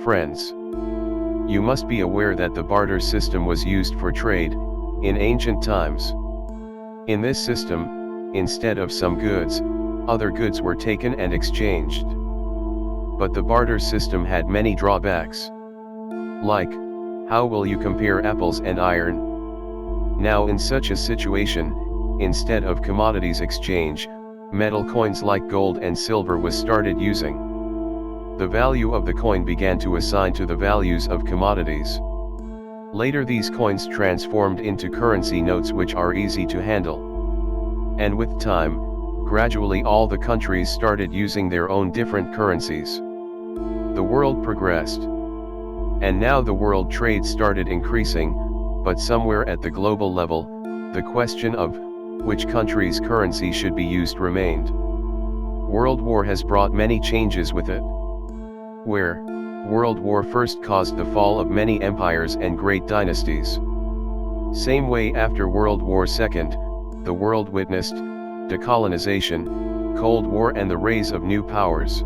Friends, you must be aware that the barter system was used for trade in ancient times. In this system, instead of some goods, other goods were taken and exchanged. But the barter system had many drawbacks. Like, how will you compare apples and iron? Now in such a situation, instead of commodities exchange, metal coins like gold and silver was started using. The value of the coin began to assign to the values of commodities. Later these coins transformed into currency notes which are easy to handle. And with time, gradually all the countries started using their own different currencies. The world progressed. And now the world trade started increasing, but somewhere at the global level, the question of which country's currency should be used remained. World War has brought many changes with it. Where World War first caused the fall of many empires and great dynasties. Same way after World War II, the world witnessed decolonization, Cold War and the rise of new powers.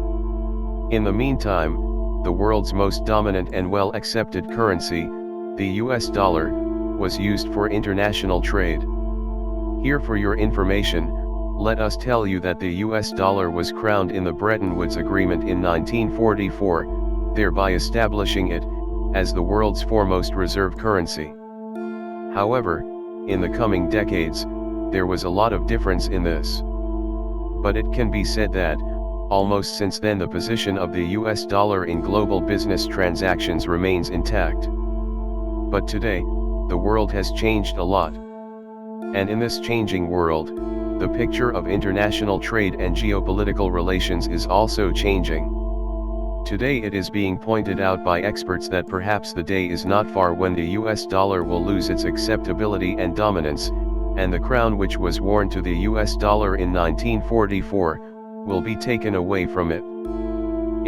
In the meantime, the world's most dominant and well-accepted currency, the US dollar, was used for international trade. Here for your information, let us tell you that the US dollar was crowned in the Bretton Woods Agreement in 1944, thereby establishing it as the world's foremost reserve currency. However, in the coming decades, there was a lot of difference in this. But it can be said that, almost since then the position of the US dollar in global business transactions remains intact. But today, the world has changed a lot. And in this changing world, the picture of international trade and geopolitical relations is also changing. Today it is being pointed out by experts that perhaps the day is not far when the US dollar will lose its acceptability and dominance, and the crown which was worn to the US dollar in 1944, will be taken away from it.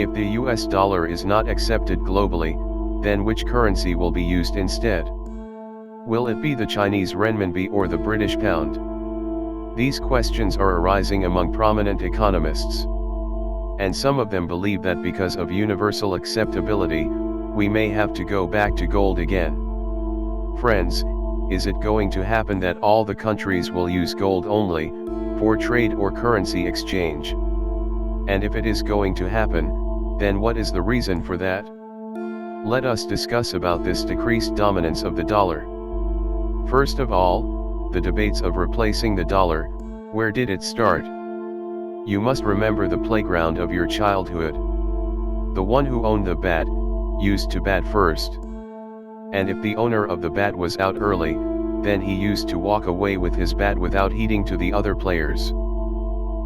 If the US dollar is not accepted globally, then which currency will be used instead? Will it be the Chinese renminbi or the British pound? These questions are arising among prominent economists. And some of them believe that because of universal acceptability, we may have to go back to gold again. Friends, is it going to happen that all the countries will use gold only, for trade or currency exchange? And if it is going to happen, then what is the reason for that? Let us discuss about this decreased dominance of the dollar. First of all, the debates of replacing the dollar, where did it start? You must remember the playground of your childhood. The one who owned the bat, used to bat first. And if the owner of the bat was out early, then he used to walk away with his bat without heeding to the other players.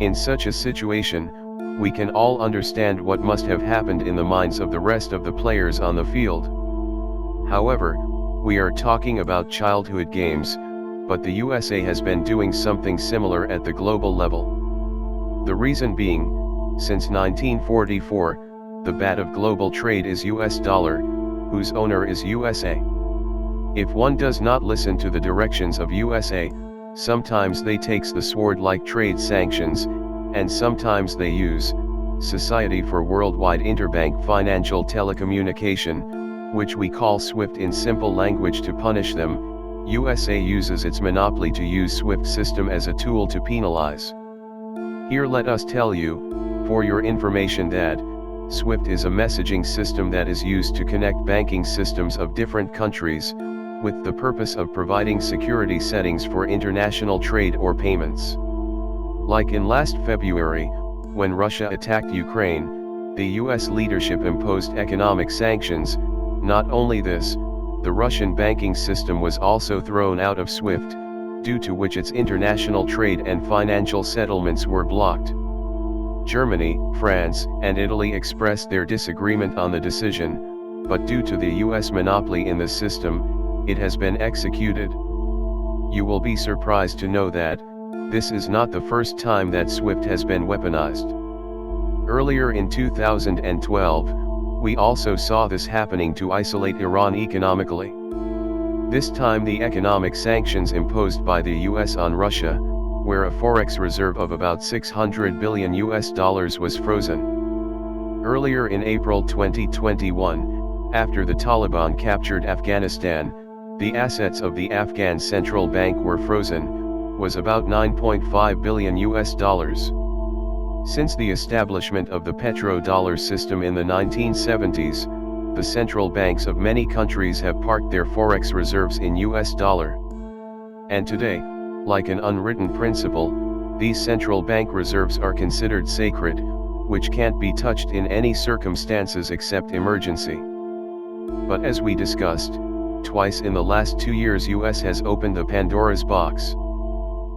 In such a situation, we can all understand what must have happened in the minds of the rest of the players on the field. However, we are talking about childhood games, but the USA has been doing something similar at the global level. The reason being, since 1944, the bat of global trade is US dollar, whose owner is USA. If one does not listen to the directions of USA, sometimes they takes the sword like trade sanctions, and sometimes they use Society for Worldwide Interbank Financial Telecommunication, which we call SWIFT in simple language, to punish them. USA uses its monopoly to use SWIFT system as a tool to penalize. Here let us tell you, for your information, that SWIFT is a messaging system that is used to connect banking systems of different countries, with the purpose of providing security settings for international trade or payments. Like in last February, when Russia attacked Ukraine, the US leadership imposed economic sanctions. Not only this, the Russian banking system was also thrown out of SWIFT, due to which its international trade and financial settlements were blocked. Germany, France, and Italy expressed their disagreement on the decision, but due to the US monopoly in the system, it has been executed. You will be surprised to know that this is not the first time that SWIFT has been weaponized. Earlier in 2012, we also saw this happening to isolate Iran economically. This time the economic sanctions imposed by the US on Russia, where a forex reserve of about $600 billion was frozen. Earlier in April 2021, after the Taliban captured Afghanistan, the assets of the Afghan central bank were frozen, was about $9.5 billion. Since the establishment of the petrodollar system in the 1970s, the central banks of many countries have parked their forex reserves in US dollar. And today, like an unwritten principle, these central bank reserves are considered sacred, which can't be touched in any circumstances except emergency. But as we discussed, twice in the last 2 years US has opened the Pandora's box.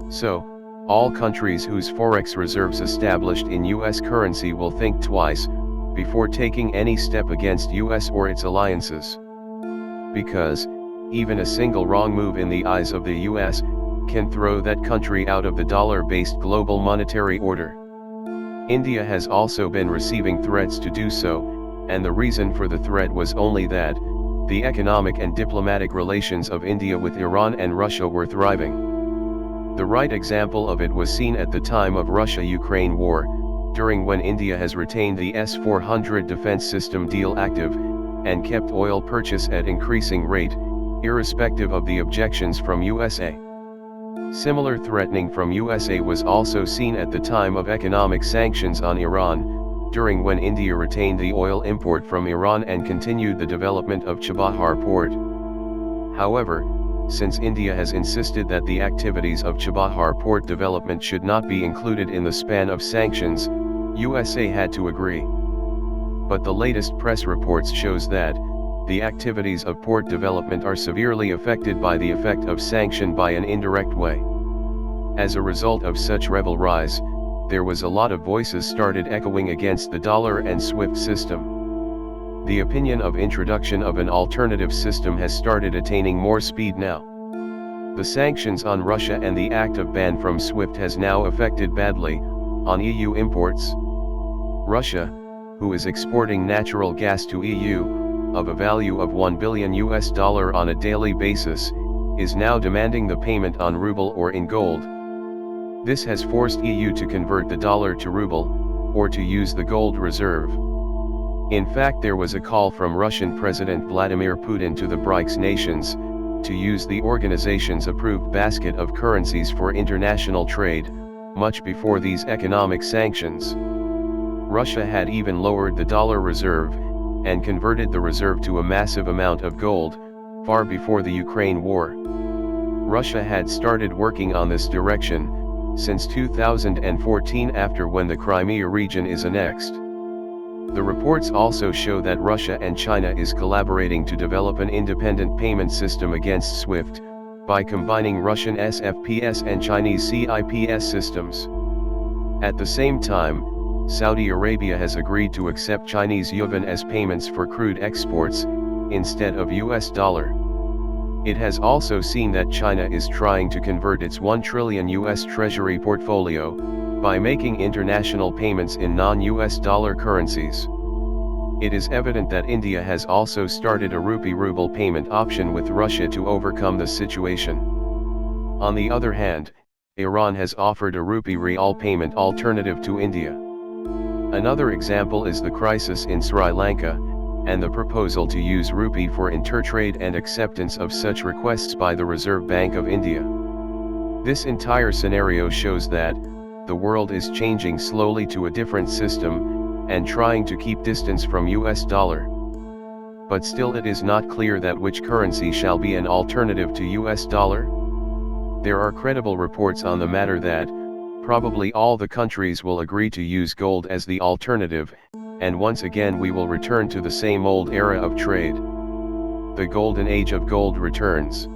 So, all countries whose forex reserves established in US currency will think twice before taking any step against US or its alliances. Because, even a single wrong move in the eyes of the US, can throw that country out of the dollar-based global monetary order. India has also been receiving threats to do so, and the reason for the threat was only that, the economic and diplomatic relations of India with Iran and Russia were thriving. The right example of it was seen at the time of Russia-Ukraine war, during when India has retained the S-400 defense system deal active, and kept oil purchase at increasing rate, irrespective of the objections from USA. Similar threatening from USA was also seen at the time of economic sanctions on Iran, during when India retained the oil import from Iran and continued the development of Chabahar port. However, since India has insisted that the activities of Chabahar port development should not be included in the span of sanctions, USA had to agree. But the latest press reports shows that, the activities of port development are severely affected by the effect of sanction by an indirect way. As a result of such rebel rise, there was a lot of voices started echoing against the dollar and SWIFT system. The opinion of introduction of an alternative system has started attaining more speed now. The sanctions on Russia and the act of ban from SWIFT has now affected badly, on EU imports. Russia, who is exporting natural gas to EU, of a value of $1 billion on a daily basis, is now demanding the payment on ruble or in gold. This has forced EU to convert the dollar to ruble, or to use the gold reserve. In fact, there was a call from Russian President Vladimir Putin to the BRICS nations, to use the organization's approved basket of currencies for international trade, much before these economic sanctions. Russia had even lowered the dollar reserve, and converted the reserve to a massive amount of gold, far before the Ukraine war. Russia had started working on this direction, since 2014 after when the Crimea region is annexed. The reports also show that Russia and China is collaborating to develop an independent payment system against SWIFT, by combining Russian SFPS and Chinese CIPS systems. At the same time, Saudi Arabia has agreed to accept Chinese yuan as payments for crude exports, instead of US dollar. It has also seen that China is trying to convert its $1 trillion US Treasury portfolio, by making international payments in non-US dollar currencies. It is evident that India has also started a rupee-ruble payment option with Russia to overcome the situation. On the other hand, Iran has offered a rupee-rial payment alternative to India. Another example is the crisis in Sri Lanka, and the proposal to use rupee for intertrade and acceptance of such requests by the Reserve Bank of India. This entire scenario shows that, the world is changing slowly to a different system, and trying to keep distance from US dollar. But still it is not clear that which currency shall be an alternative to US dollar. There are credible reports on the matter that, probably all the countries will agree to use gold as the alternative, and once again we will return to the same old era of trade. The golden age of gold returns.